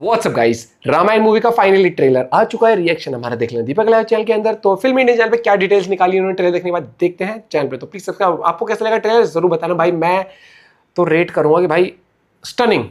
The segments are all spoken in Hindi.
व्हाट्सअप गाइस, रामायण मूवी का फाइनली ट्रेलर आ चुका है। रिएक्शन हमारा देख लेना दीपक लाइव चैनल के अंदर। तो फिल्म इंडिया चैनल पे क्या डिटेल्स निकाली उन्होंने ट्रेलर देखने के बाद, देखते हैं चैनल पे। तो प्लीज सब्सक्राइब। आपको कैसा लगा ट्रेलर जरूर बताना भाई। मैं तो रेट करूंगा कि भाई स्टनिंग।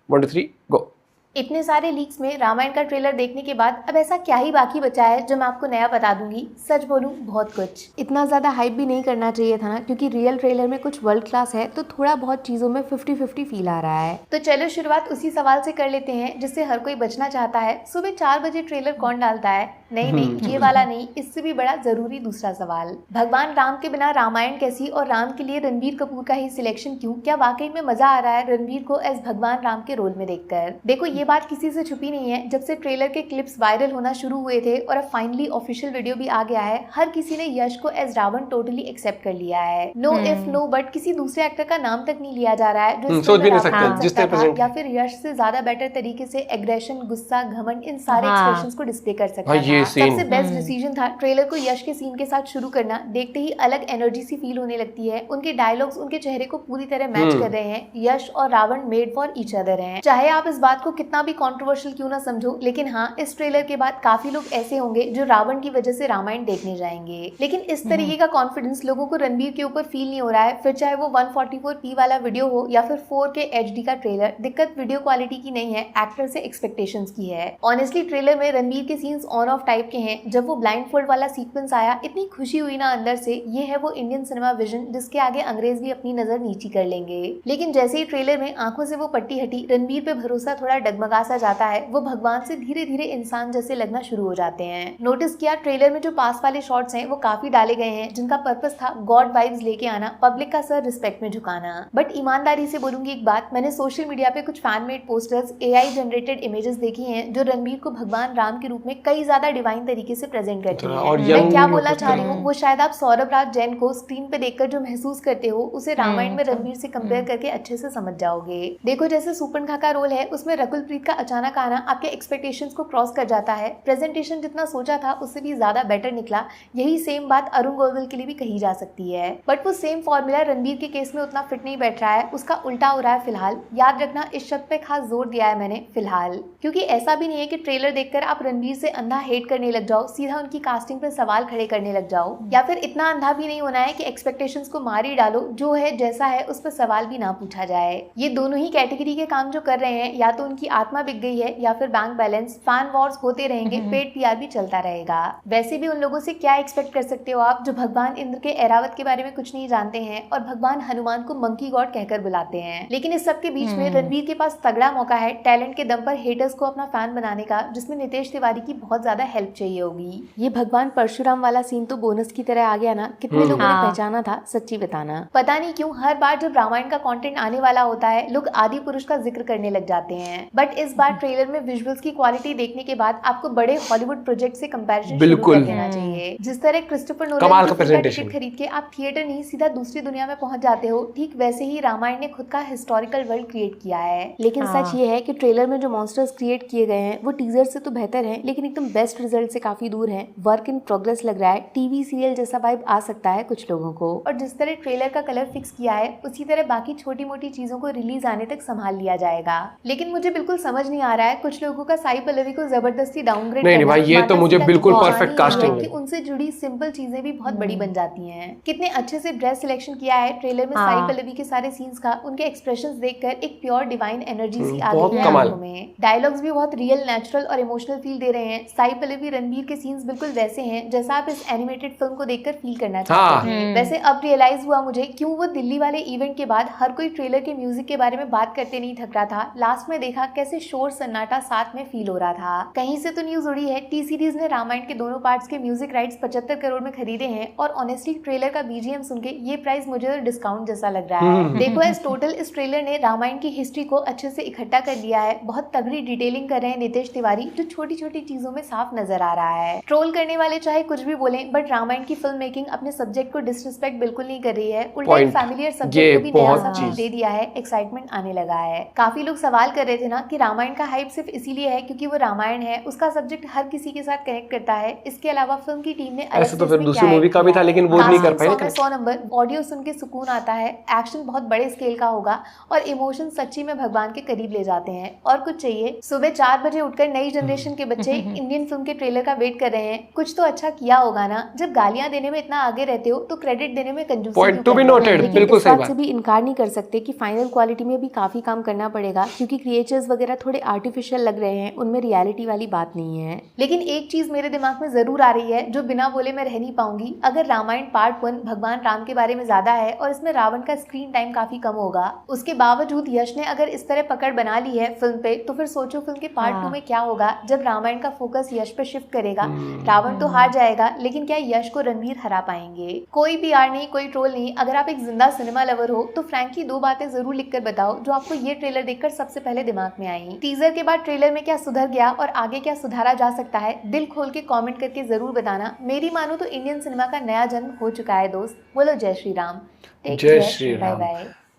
1 2 3 गो। इतने सारे लीक्स में रामायण का ट्रेलर देखने के बाद अब ऐसा क्या ही बाकी बचा है जो मैं आपको नया बता दूंगी। सच बोलूं, बहुत कुछ। इतना ज्यादा हाइप भी नहीं करना चाहिए था ना, क्योंकि रियल ट्रेलर में कुछ वर्ल्ड क्लास है तो थोड़ा बहुत चीजों में 50-50 फील आ रहा है। तो चलो शुरुआत उसी सवाल से कर लेते हैं जिससे हर कोई बचना चाहता है। सुबह 4 बजे ट्रेलर कौन डालता है? नहीं, ये वाला नहीं, इससे भी बड़ा जरूरी दूसरा सवाल। भगवान राम के बिना रामायण कैसी, और राम के लिए रणबीर कपूर का ही सिलेक्शन क्यों? क्या वाकई में मजा आ रहा है रणबीर को एज भगवान राम के रोल में देखकर? देखो, ये बात किसी से छुपी नहीं है। जब से ट्रेलर के क्लिप्स वायरल होना शुरू हुए थे और अब फाइनली ऑफिशियल वीडियो भी आ गया है, हर किसी ने यश को एज रावण टोटली एक्सेप्ट कर लिया है। नो इफ नो बट किसी दूसरे एक्टर का नाम तक नहीं लिया जा रहा है जो सोच भी नहीं सकते जिस तरह प्रेजेंट, या फिर यश से ज्यादा बेटर तरीके से एग्रेशन, गुस्सा, घमंड, इन सारे एक्सप्रेशंस को डिस्प्ले कर सकता है। सबसे बेस्ट डिसीजन था ट्रेलर को यश के सीन के साथ शुरू करना। देखते ही अलग एनर्जी सी फील होने लगती है। उनके डायलॉग्स उनके चेहरे को पूरी तरह मैच कर रहे हैं। यश और Ravan made for each other हैं। चाहे आप इस बात को कितना भी कंट्रोवर्शियल क्यों ना समझो, लेकिन हाँ, इस ट्रेलर के बाद काफी लोग ऐसे होंगे जो रावण की वजह से रामायण देखने जाएंगे। लेकिन इस तरीके का कॉन्फिडेंस लोगों को रणबीर के ऊपर फील नहीं हो रहा है। फिर चाहे वो 144p वाला वीडियो हो या फिर 4K HD का ट्रेलर, दिक्कत वीडियो क्वालिटी की नहीं है, एक्टर से एक्सपेक्टेशंस की है। ऑनेस्टली ट्रेलर में रणबीर के सीन्स ऑन ऑफ टाइप के हैं। जब वो ब्लाइंड फोल्ड वाला सीक्वेंस आया, इतनी खुशी हुई ना अंदर से। ये है वो इंडियन सिनेमा विजन जिसके आगे अंग्रेज भी अपनी नजर नीची कर लेंगे। लेकिन जैसे ही ट्रेलर में आंखों से वो पट्टी हटी, रणबीर पे भरोसा थोड़ा डगमगा सा जाता है। वो भगवान से धीरे धीरे इंसान जैसे लगना शुरू हो जाते हैं। नोटिस किया, ट्रेलर में जो पास वाले शॉट्स हैं वो काफी डाले गए हैं जिनका पर्पस था गॉड वाइब्स लेके आना, पब्लिक का सर रिस्पेक्ट में झुकाना। बट ईमानदारी से बोलूंगी एक बात, मैंने सोशल मीडिया पे कुछ fan made posters, AI generated images देखी हैं जो रणबीर को भगवान राम के रूप में कई ज्यादा डिवाइन तरीके से प्रेजेंट करती हैं। मैं क्या बोलना चाह रही हूँ वो शायद आप सौरभ राज जैन को स्क्रीन पे देखकर जो महसूस करते हो उसे रामायण में रणबीर से कंपेयर करके अच्छे से समझ जाओगे। देखो, जैसे सुपर्णखा का रोल है उसमें रकुलप्रीत का अचानक आना आपके एक्सपेक्टेशंस को क्रॉस कर जाता है। प्रेजेंटेशन जितना सोचा था उससे भी ज्यादा बेटर निकला। यही सेम बात अरुण गोविल के लिए भी कही जा सकती है। बट वो सेम फॉर्मूला रणबीर के केस में उतना फिट नहीं बैठ रहा है, उसका उल्टा हो रहा है फिलहाल। याद रखना, इस शब्द पे खास जोर दिया है मैंने, फिलहाल, क्योंकि ऐसा भी नहीं है कि ट्रेलर देखकर आप रणबीर से अंधा हेट करने लग जाओ, सीधा उनकी कास्टिंग पर सवाल खड़े करने लग जाओ, या फिर इतना अंधा भी नहीं होना है कि एक्सपेक्टेशंस को मार ही डालो। जो है जैसा है उस पर सवाल भी ना पूछा जाए। ये दोनों ही कैटेगरी के काम जो कर रहे हैं, या तो उनकी आत्मा बिक गई है या फिर बैंक बैलेंस। फैन वॉर्स होते रहेंगे, पेड PR भी चलता रहेगा। वैसे भी उन लोगों से क्या एक्सपेक्ट कर सकते हो आप जो भगवान इंद्र के ऐरावत के बारे में कुछ नहीं जानते हैं और भगवान हनुमान को मंकी गॉड कहकर बुलाते हैं। लेकिन इस सब के बीच में रणबीर के पास तगड़ा मौका है टैलेंट के दम पर हेटर्स को अपना फैन बनाने का, जिसमें नितेश तिवारी की बहुत ज्यादा हेल्प चाहिए होगी। ये भगवान परशुराम वाला सीन तो बोनस की तरह आ गया ना। कितने लोगों ने पहचाना था, सच्ची बताना। पता नहीं क्यों हर बार जब रामायण का कंटेंट आने वाला होता है लोग आदि पुरुष का जिक्र करने लग जाते हैं। बट इस बार ट्रेलर में विजुअल्स की क्वालिटी देखने के बाद आपको बड़े हॉलीवुड प्रोजेक्ट से कंपैरिजन शुरू कर देना चाहिए। जिस तरह क्रिस्टोफर नोलन की टिकट खरीद के आप थिएटर नहीं सीधा दूसरी दुनिया में पहुंच जाते हो, ठीक वैसे ही रामायण ने खुद का हिस्टोरिकल वर्ल्ड क्रिएट किया है। लेकिन सच ये है कि ट्रेलर में जो मॉन्स्टर्स क्रिएट किए गए हैं वो टीजर से तो बेहतर है, लेकिन एकदम बेस्ट रिजल्ट से काफी दूर है। वर्क इन प्रोग्रेस लग रहा है। टीवी सीरियल जैसा वाइब आ सकता है कुछ लोगों को। और जिस तरह ट्रेलर का कलर फिक्स किया है उसी तरह बाकी छोटी मोटी चीजों को रिलीज आने तक संभाल लिया जाएगा। लेकिन मुझे बिल्कुल समझ नहीं आ रहा है कुछ लोगों का साई पल्लवी को जबरदस्ती डाउनग्रेड नहीं भाई, ये तो मुझे बिल्कुल परफेक्ट कास्टिंग है। उनसे जुड़ी सिंपल चीजें भी बहुत बड़ी बन जाती हैं। कितने अच्छे से ड्रेस सिलेक्शन किया है ट्रेलर में साई पल्लवी के सारे सीन्स का। उनके एक्सप्रेशंस देखकर एक प्योर डिवाइन एनर्जी सी आ गई है आंखों में। डायलॉग्स भी बहुत रियल, नेचुरल और इमोशनल फील दे रहे हैं। साई पल्लवी रणबीर के सीन्स बिल्कुल वैसे हैं जैसा आप इस एनिमेटेड फिल्म को देखकर फील करना चाहते हैं। वैसे अब रियलाइज हुआ मुझे क्यों वो दिल्ली वाले इवेंट के बाद हर कोई ट्रेलर के म्यूजिक के बारे में बात करते नहीं थक रहा था। लास्ट में देखा कैसे शोर सन्नाटा साथ में फील हो रहा था। कहीं से तो न्यूज उड़ी है टी सीरीज ने रामायण के दोनों पार्ट्स के म्यूजिक राइट्स 75 करोड़ में खरीदे हैं। और ऑनेस्टली ट्रेलर का BGM सुन के ये प्राइस मुझे तो डिस्काउंट जैसा लग रहा है। देखो, एज टोटल इस ट्रेलर ने रामायण की हिस्ट्री को अच्छे से इकट्ठा कर लिया है। बहुत तगड़ी डिटेलिंग कर रहे हैं नितेश तिवारी, जो छोटी छोटी चीजों में साफ नजर आ रहा है। ट्रोल करने वाले चाहे कुछ भी बोलें, बट रामायण की फिल्म मेकिंग अपने सब्जेक्ट को डिसरिस्पेक्ट बिल्कुल नहीं कर रही है। उल्टा फैमिलियर सब्जेक्ट को भी नया फील दे दिया है। एक्साइटमेंट आने लगा है। काफी लोग सवाल कर रहे थे ना कि कि रामायण का हाइप सिर्फ इसीलिए है क्योंकि वो रामायण है, उसका सब्जेक्ट हर किसी के साथ कनेक्ट करता है। इसके अलावा फिल्म की टीम ने ऐसे तो फिर दूसरी मूवी का भी था लेकिन वो नहीं कर पाए। 100 नंबर, ऑडियो सुन के सुकून आता है, एक्शन बहुत बड़े स्केल का होगा और इमोशन सच्ची में भगवान के करीब ले जाते हैं। और कुछ चाहिए? सुबह 4 बजे उठकर नई जनरेशन के बच्चे इंडियन फिल्म के ट्रेलर का वेट कर रहे हैं। कुछ तो अच्छा किया होगा ना। जब गालियां देने में इतना आगे रहते हो तो क्रेडिट देने में कंजूसी पॉइंट टू बी नोटेड, बिल्कुल सही बात। से भी इनकार नहीं कर सकते कि फाइनल क्वालिटी में भी काफी काम करना पड़ेगा क्योंकि क्रिएचर्स वगैरह थोड़े आर्टिफिशियल लग रहे हैं, उनमें रियलिटी वाली बात नहीं है। लेकिन एक चीज मेरे दिमाग में जरूर आ रही है जो बिना बोले मैं रह नहीं पाऊंगी। अगर रामायण पार्ट 1 भगवान राम के बारे में ज्यादा है और इसमें रावण का स्क्रीन टाइम काफी कम होगा, उसके बावजूद यश ने अगर इस तरह पकड़ बना ली है फिल्म पे, तो फिर सोचो फिल्म के पार्ट 2 में क्या होगा जब रामायण का फोकस यश पे शिफ्ट करेगा। रावण तो हार जाएगा लेकिन क्या यश को रणवीर हरा पाएंगे? कोई PR नहीं, कोई ट्रोल नहीं। अगर आप एक जिंदा सिनेमा लवर हो तो फ्रैंकली 2 बातें जरूर लिखकर बताओ जो आपको ये ट्रेलर देखकर सबसे पहले दिमाग में आई। टीजर के बाद ट्रेलर में क्या सुधर गया और आगे क्या सुधारा जा सकता है, दिल खोल के कमेंट करके जरूर बताना। मेरी मानो तो इंडियन सिनेमा का नया जन्म हो चुका है दोस्त। बोलो जय श्री राम। जय श्री राम।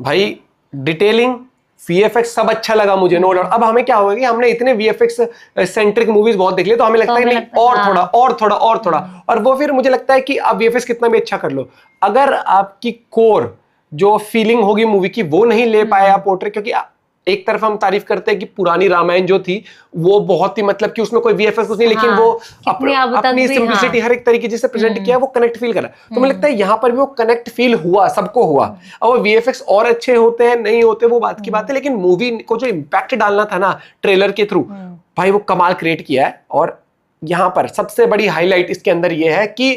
भाई डिटेलिंग, VFX सब अच्छा लगा मुझे, नो डाउट। अब हमें क्या होगा कि हमने इतने VFX सेंट्रिक मूवीज बहुत देख लिए तो हमें लगता है नहीं और थोड़ा और वो फिर मुझे लगता है कि आप VFX कितना भी अच्छा कर लो, अगर आपकी कोर जो फीलिंग होगी मूवी की वो नहीं ले पाए आप पोर्ट्रेट। क्योंकि एक तरफ हम तारीफ करते हैं कि पुरानी रामायण जो थी वो बहुत ही मतलब कि उसमें कोई VFX कुछ नहीं, लेकिन वो अपनी सिंप्लिसिटी हर एक तरीके जिससे प्रेजेंट किया वो कनेक्ट फील करा। तो मुझे लगता है यहाँ पर भी वो कनेक्ट फील हुआ, सबको हुआ। अब वो VFX और अच्छे होते हैं नहीं होते वो बात की बात है, लेकिन मूवी को जो इम्पैक्ट डालना था ना ट्रेलर के थ्रू, भाई वो कमाल क्रिएट किया है। और यहाँ पर सबसे बड़ी हाईलाइट इसके अंदर ये है कि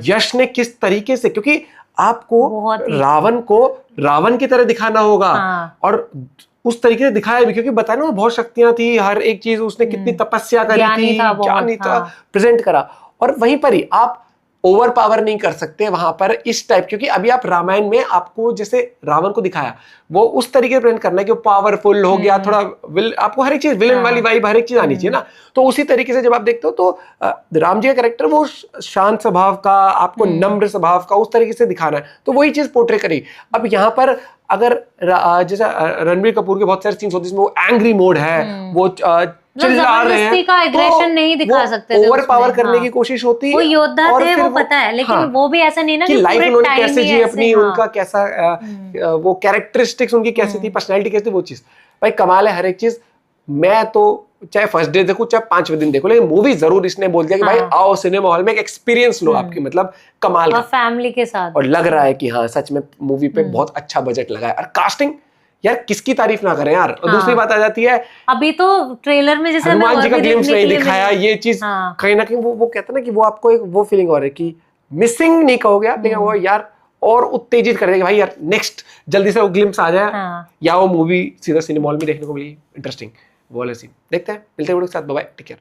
यश ने किस तरीके से, क्योंकि आपको रावण को रावण की तरह दिखाना होगा और उस तरीके से दिखाया भी, क्योंकि बताया ना वो बहुत शक्तियां थी, हर एक चीज उसने कितनी तपस्या करी थी, ज्ञानी था, प्रेजेंट करा। और वहीं पर ही आप ओवर पावर नहीं कर सकते वहां पर इस टाइप, क्योंकि अभी आप रामायण में आपको जैसे रावण को दिखाया वो उस तरीके से प्रेजेंट करना है कि वो पावरफुल हो गया, थोड़ा आपको हर एक चीज विलन वाली वाइब हर एक चीज आनी चाहिए ना। तो उसी तरीके से जब आप देखते हो तो राम जी का कैरेक्टर वो शांत स्वभाव का, आपको नम्र स्वभाव का उस तरीके से दिखाना है, तो वही चीज पोर्ट्रे करी। अब यहाँ पर अगर जैसे रणबीर कपूर के बहुत सारे सीन्स होते हैं वो एंग्री मोड है, वो चिल्ला रहे हैं, का एग्रेशन नहीं दिखा सकते, ओवर पावर करने की कोशिश होती है। वो योद्धा थे वो पता है, लेकिन वो भी ऐसा नहीं ना कि लाइफ उन्होंने कैसे जी अपनी, उनका कैसा वो कैरेक्टरिस्टिक्स उनकी कैसी थी, पर्सनैलिटी कैसी थी, वो चीज भाई कमाल है हर एक चीज। मैं तो चाहे फर्स्ट डे देखूं चाहे 5वें दिन देखूं, लेकिन मूवी जरूर इसने बोल दिया कि भाई आओ सिनेमा हॉल में एक एक्सपीरियंस लो आपकी, मतलब कमाल का फैमिली के साथ। और लग रहा है कि हाँ सच में मूवी पे बहुत अच्छा बजट लगा है। और कास्टिंग यार किसकी तारीफ ना करें यार। और दूसरी बात आ जाती है, अभी तो ट्रेलर में जैसे हनुमान जी का ग्लिम्स नहीं दिखाया, ये चीज कहीं ना कहीं वो कहते हैं ना कि वो आपको एक वो फीलिंग हो रही है कि मिसिंग नहीं कहोगे आप, लेकिन वो यार और उत्तेजित कर देगा भाई यार नेक्स्ट जल्दी से वो ग्लिम्स आ जाए या वो मूवी सीधा सिनेमा हॉल में देखने को मिली इंटरेस्टिंग, वो वाला सीन देखते हैं। मिलते हैं वीडियो के साथ, बाय बाय, टेक केयर।